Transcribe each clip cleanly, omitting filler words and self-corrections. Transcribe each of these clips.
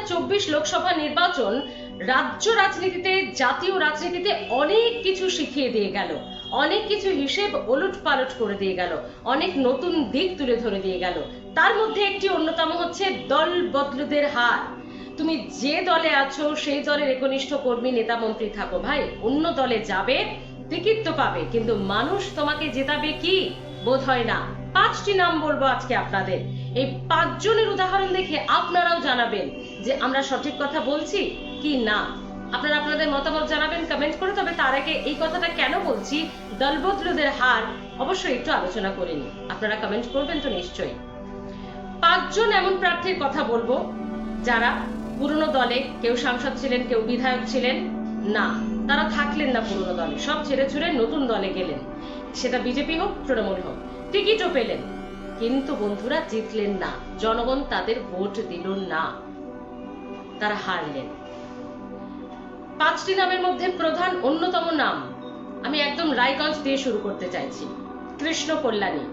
2024 লোকসভা নির্বাচন রাজ্য রাজনীতিতে, জাতীয় রাজনীতিতে অনেক কিছু শিখিয়ে দিয়ে গেল, অনেক কিছু হিসেব ওলট পালট করে দিয়ে গেল, অনেক নতুন দিক তুলে ধরে দিয়ে গেল। তার মধ্যে একটি অন্যতম হচ্ছে দল বদলুদের হার। তুমি যে দলে আছো সেই দলের একনিষ্ঠ কর্মী, নেতা, মন্ত্রী থাকো ভাই, অন্য দলে যাবে, টিকিট তো পাবে, কিন্তু মানুষ তোমাকে জেতাবে কি বোধ হয় না। 5টি নাম বলবো আজকে আপনাদের। এই 5 জনের উদাহরণ দেখে আপনারাও জানাবেন যে আমরা সঠিক কথা বলছি কি না। আপনারা আপনাদের মতামত জানাবেন কমেন্ট করে। তবে তার আগে এই কথাটা কেন বলছি, দলবদলুদের হার, অবশ্যই একটু আলোচনা করে নিই। আপনারা কমেন্ট করবেন তো নিশ্চয়ই। 5 জন এমন প্রার্থীর কথা বলবো যারা পুরনো দলে, কেউ সাংসদ ছিলেন, কেউ বিধায়ক ছিলেন না, তারা থাকলেন না পুরনো দলে, সব ছেড়ে ছুড়ে নতুন দলে গেলেন। সেটা বিজেপি হোক, তৃণমূল হোক, টিকিটও পেলেন, কিন্তু বন্ধুরা জিতলেন না, জনগণ তাদের ভোট দিল না, তারা হারলেন। 5টি নামের মধ্যে প্রধান অন্যতম নাম, আমি একদম রায়গঞ্জ দিয়ে শুরু করতে চাইছি। কৃষ্ণ কল্যাণী।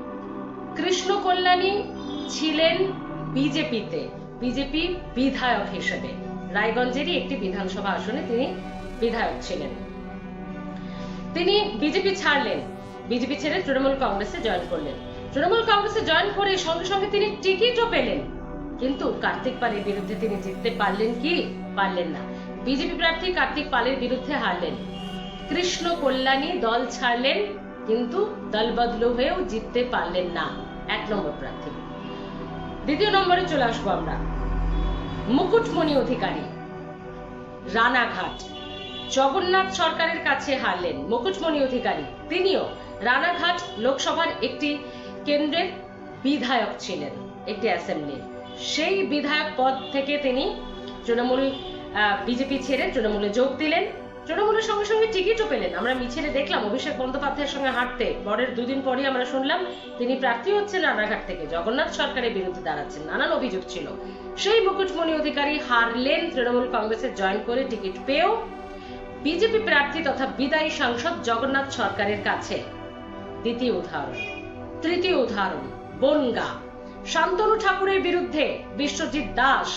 কৃষ্ণ কল্যাণী ছিলেন বিজেপিতে, বিজেপি বিধায়ক হিসেবে, রায়গঞ্জেরই একটি বিধানসভা আসনে তিনি বিধায়ক ছিলেন। তিনি বিজেপি ছাড়লেন, বিজেপি ছেড়ে তৃণমূল কংগ্রেসে জয়েন করলেন। তৃণমূল কংগ্রেসে জয়েন করে সঙ্গে সঙ্গে তিনি টিকিটও পেলেন, কিন্তু কার্তিক পালের বিরুদ্ধে তিনি জিততে পারলেন কি? পারলেন না। বিজেপি প্রার্থী কার্তিক পালের বিরুদ্ধে হারলেন। কৃষ্ণ কল্যাণী দল ছাড়লেন, কিন্তু দল বদলু হয়েও জিততে পারলেন না। 1 নম্বর প্রার্থী। 2য় নম্বরে চলে আসবো আমরা। মুকুটমণি অধিকারী, রানাঘাট। জগন্নাথ সরকারের কাছে হারলেন মুকুটমণি অধিকারী। তিনিও রানাঘাট লোকসভার একটি কেন্দ্রের বিধায়ক ছিলেন, একটি অ্যাসেম্বলির। সেই বিধায়ক পদ থেকে তিনি তৃণমূল, বিজেপি ছেড়ে তৃণমূলে যোগ দিলেন। তৃণমূলের সঙ্গে সঙ্গে টিকিটও পেলেন। আমরা মিছিলে দেখলাম অভিষেক বন্দ্যোপাধ্যায়ের সঙ্গে হাঁটতে, পরের 2 দিন পরই আমরা শুনলাম তিনি প্রার্থী হচ্ছেন রানাঘাট থেকে, জগন্নাথ সরকারের বিরুদ্ধে দাঁড়াচ্ছেন, নানান অভিযোগ ছিল। সেই মুকুটমণি অধিকারী হারলেন তৃণমূল কংগ্রেসে জয়েন করে, টিকিট পেয়েও বিজেপি প্রার্থী তথা বিদায়ী সাংসদ জগন্নাথ সরকারের কাছে। 2য় উদাহরণ। 3য় উদাহরণ, বনগাঁ। শান্তনু ঠাকুরের বিরুদ্ধে বিশ্বজিৎ দাস,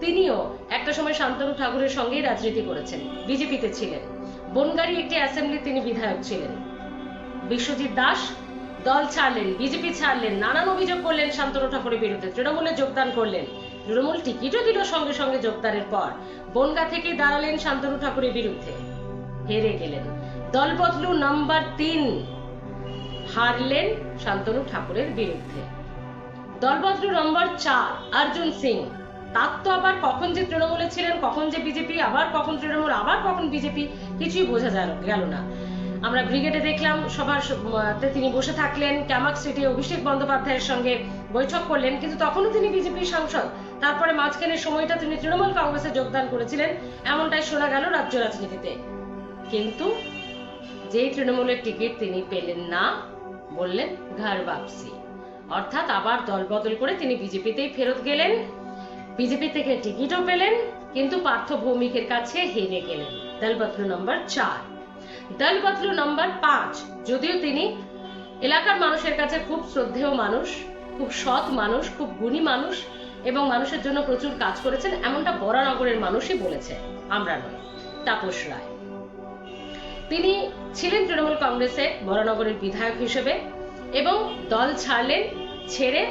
তিনিও একটা সময় শান্তনু ঠাকুরের সঙ্গেই রাজনীতি করেছেন, বিজেপিতে ছিলেন। বনগাঁরই একটি অ্যাসেম্বলি তিনি বিধায়ক ছিলেন। বিশ্বজিৎ দাস দল ছাড়লেন, বিজেপি ছাড়লেন, নানান অভিযোগ করলেন শান্তনু ঠাকুরের বিরুদ্ধে, তৃণমূলে যোগদান করলেন। তৃণমূল টিকিটও দিল সঙ্গে সঙ্গে যোগদানের পর। বনগাঁ থেকে দাঁড়ালেন শান্তনু ঠাকুরের বিরুদ্ধে, হেরে গেলেন। দল বদলু নাম্বার 3, হারলেন শান্তনু ঠাকুরের বিরুদ্ধে। দল বদলু নম্বর 4, অর্জুন সিং। তার তো আবার কখন যে তৃণমূলে ছিলেন, কখন যে বিজেপি, আবার কখন তৃণমূল, আবার কখন বিজেপি, কিছুই বোঝা গেল না। আমরা ব্রিগেডে দেখলাম সভাতে তিনি বসে থাকলেন, ক্যামাক স্ট্রিটে অভিষেক বন্দ্যোপাধ্যায়ের সঙ্গে বৈঠক করলেন, কিন্তু তখনও তিনি বিজেপির সাংসদ। তারপরে মাঝখানের সময়টা তিনি তৃণমূল কংগ্রেসে যোগদান করেছিলেন, এমনটাই শোনা গেল রাজ্য রাজনীতিতে। কিন্তু যেই তৃণমূলের টিকিট তিনি পেলেন না, বললেন ঘর বাপসি, অর্থাৎ আবার দল বদল করে তিনি বিজেপিতেই ফেরত গেলেন। বিজেপি থেকে টিকিটও পেলেন, কিন্তু পার্থ ভৌমিকের কাছে হেরে গেলেন। দল বদলু নম্বর 4। দল বদলু নম্বর 5, যদিও তিনি এলাকার মানুষের কাছে খুব শ্রদ্ধেয় মানুষ, খুব সৎ মানুষ, খুব গুণী মানুষ এবং মানুষের জন্য প্রচুর কাজ করেছেন, এমনটা বরানগরের মানুষই বলেছে, আমরা নয়। তাপস রায়, তিনি ছিলেন তৃণমূল কংগ্রেসে বরানগরের বিধায়ক হিসেবে এবং দল ছাড়লেন, ছেড়ে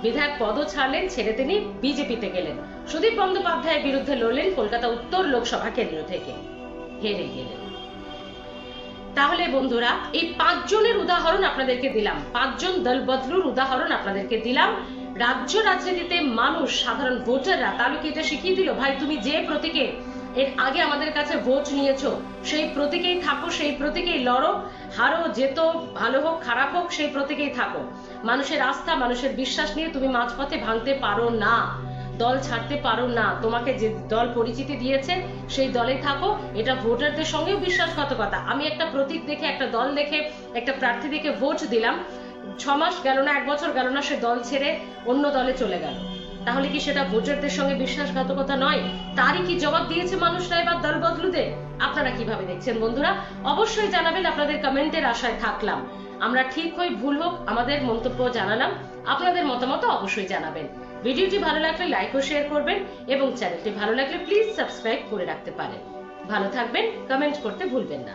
বিধায়ক পদও ছাড়লেন, ছেড়ে তিনি বিজেপিতে গেলেন। সুদীপ বন্দ্যোপাধ্যায়ের বিরুদ্ধে লড়লেন কলকাতা উত্তর লোকসভা কেন্দ্র থেকে, হেরে গেলেন। তাহলে বন্ধুরা, এই 5 জনের উদাহরণ আপনাদেরকে দিলাম, 5 জন দল বদলুর উদাহরণ আপনাদেরকে দিলাম। রাজ্য রাজনীতিতে মানুষ, সাধারণ ভোটাররা তালুকে এটা শিখিয়ে দিল, ভাই তুমি যে প্রতীকে এর আগে আমাদের কাছে ভোট নিয়েছো, সেই প্রতীকেই থাকো, সেই প্রতীকেই লড়ো, হারো জেতো, ভালো হোক খারাপ হোক, সেই প্রতীকেই থাকো। মানুষের আস্থা, মানুষের বিশ্বাস নিয়ে তুমি মাঝপথে ভাঙতে পারো না, দল ছাড়তে পারো না। তোমাকে যে দল পরিচিতি দিয়েছে সেই দলে থাকো, এটা ভোটারদের সঙ্গেও বিশ্বাসঘাতকতা। আমি একটা প্রতীক দেখে, একটা দল দেখে, একটা প্রার্থী দেখে ভোট দিলাম, 6 মাস গেল না, 1 বছর গেল না, সে দল ছেড়ে অন্য দলে চলে গেল, তাহলে কি সেটা ভোটারদের সঙ্গে বিশ্বাসঘাতকতা নয়? তারই কি জবাব দিয়েছে মানুষরা এবার দল বদলুদের? আপনারা কিভাবে দেখছেন বন্ধুরা? অবশ্যই জানাবেন, আপনাদের কমেন্টের আশায় থাকলাম। আমরা ঠিক হই ভুল হোক আমাদের মন্তব্য জানালাম, আপনাদের মতামত অবশ্যই জানাবেন। ভিডিওটি ভালো লাগলে লাইক ও শেয়ার করবেন এবং চ্যানেলটি ভালো লাগলে প্লিজ সাবস্ক্রাইব করে রাখতে পারেন। ভালো থাকবেন, কমেন্ট করতে ভুলবেন না।